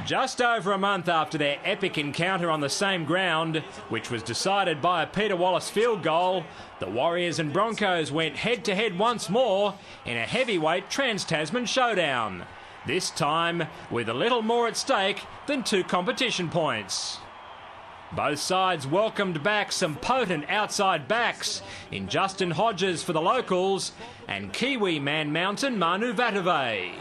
Just over a month after their epic encounter on the same ground, which was decided by a Peter Wallace field goal, the Warriors and Broncos went head-to-head once more in a heavyweight Trans-Tasman showdown. This time with a little more at stake than 2 competition points. Both sides welcomed back some potent outside backs in Justin Hodges for the locals and Kiwi Man Mountain Manu Vatuvei.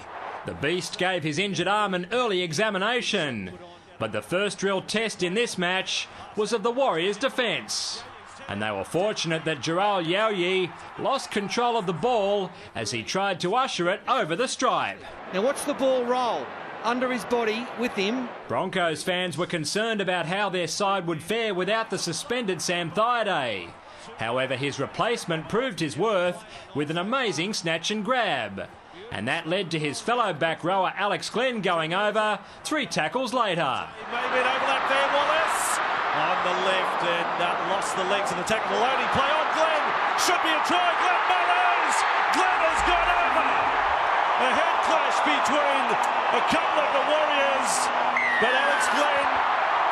The Beast gave his injured arm an early examination, but the first real test in this match was of the Warriors' defence. And they were fortunate that Jaral Yaoyi lost control of the ball as he tried to usher it over the stripe. Now watch the ball roll under his body with him. Broncos fans were concerned about how their side would fare without the suspended Sam Thaiday. However, his replacement proved his worth with an amazing snatch and grab. And that led to his fellow back rower Alex Glenn going over 3 tackles later. Maybe an overlap there, Wallace on the left, and lost the legs of the tackle. Maloney play on Glenn. Should be a try. Glenn Mallows. Glenn has gone over. A head clash between a couple of the Warriors, but Alex Glenn,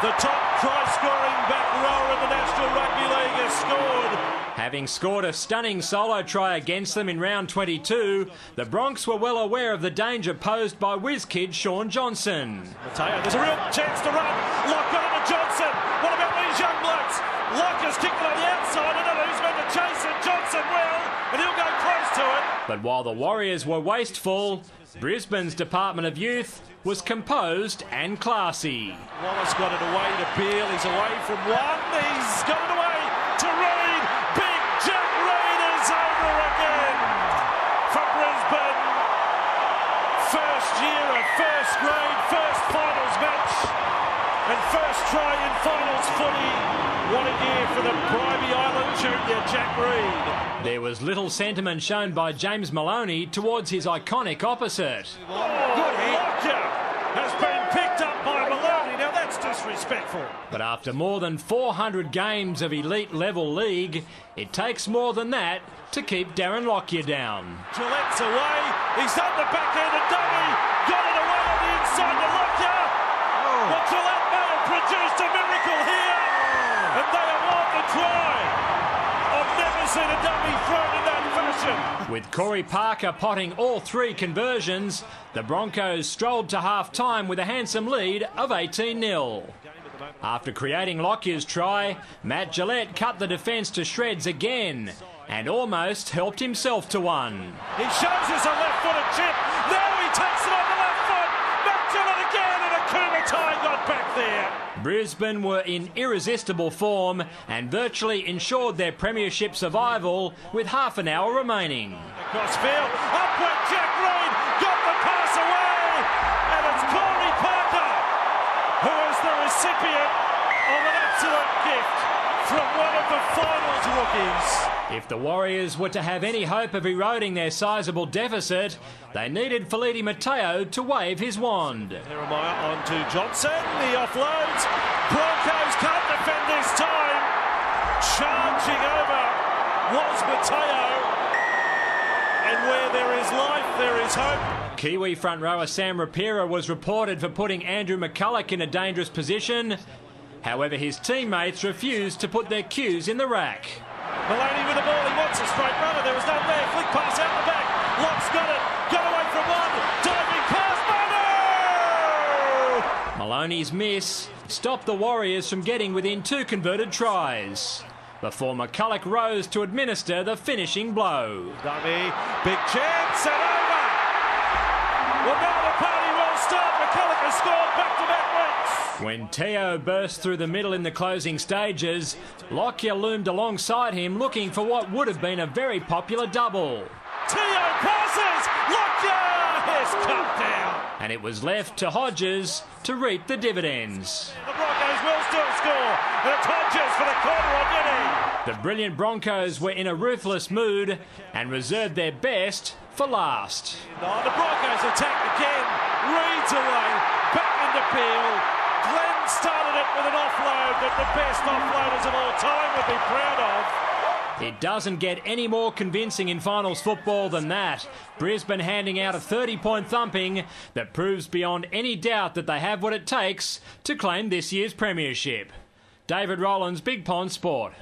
the top try-scoring back rower in the National Rugby League, has scored. Having scored a stunning solo try against them in round 22, the Bronx were well aware of the danger posed by whiz kid Sean Johnson. Mateo, there's a real chance to run. Lock got it to Johnson. What about these young blokes? Lock has kicked it on the outside. I don't know who's meant to chase it. Johnson will, and he'll go close to it. But while the Warriors were wasteful, Brisbane's Department of Youth was composed and classy. Wallace got it away to Beale. He's away from one. He's got it away to Reid. Big Jack Reid is over again for Brisbane. First year of first grade, first finals match, and first try in finals footy. What a year for the Bribie Island junior Jack Reid. There was little sentiment shown by James Maloney towards his iconic opposite. Lockyer has been picked up by Maloney. Now that's disrespectful. But after more than 400 games of elite level league, it takes more than that to keep Darren Lockyer down. Gillette's away. He's done the backhand dummy. Got it away on the inside to Lockyer. Well, Gillette may have produced a miracle here, and they award the try. I've never seen a dummy thrown in that fashion. With Corey Parker potting all 3 conversions, the Broncos strolled to half-time with a handsome lead of 18-0. After creating Lockyer's try, Matt Gillette cut the defence to shreds again and almost helped himself to one. He shows us a left-footed chip. Now he takes it on the left foot. Matt Gillette again, and Akumatai got back there. Brisbane were in irresistible form and virtually ensured their premiership survival with half an hour remaining. Across field, up went Jack Reid, got the pass away, and it's Corey Parker who is the recipient of an absolute gift from one of the finals rookies. If the Warriors were to have any hope of eroding their sizable deficit, they needed Feleti Mateo to wave his wand. Jeremiah on to Johnson, he offloads. Broncos can't defend this time. Charging over was Mateo. And where there is life, there is hope. Kiwi front rower Sam Rapira was reported for putting Andrew McCulloch in a dangerous position. However, his teammates refused to put their cues in the rack. Maloney with the ball, he wants a straight runner, there was none there, flick pass out the back, Locke's got it, got away from one, diving pass, Manu! Maloney's miss stopped the Warriors from getting within 2 converted tries, before McCulloch rose to administer the finishing blow. Dummy, big chance, and over! Well, now the party will start, McCulloch has scored back-to-back weeks. When Teo burst through the middle in the closing stages, Lockyer loomed alongside him looking for what would have been a very popular double. Teo passes, Lockyer is cut down. And it was left to Hodges to reap the dividends. The Broncos will still score, and it's Hodges for the corner on Yiddy. The brilliant Broncos were in a ruthless mood and reserved their best for last. Oh, the Broncos attack again, Reid's away, back into Beale. Glenn started it with an offload that the best offloaders of all time would be proud of. It doesn't get any more convincing in finals football than that. Brisbane handing out a 30-point thumping that proves beyond any doubt that they have what it takes to claim this year's premiership. David Rowlands, Big Pond Sport.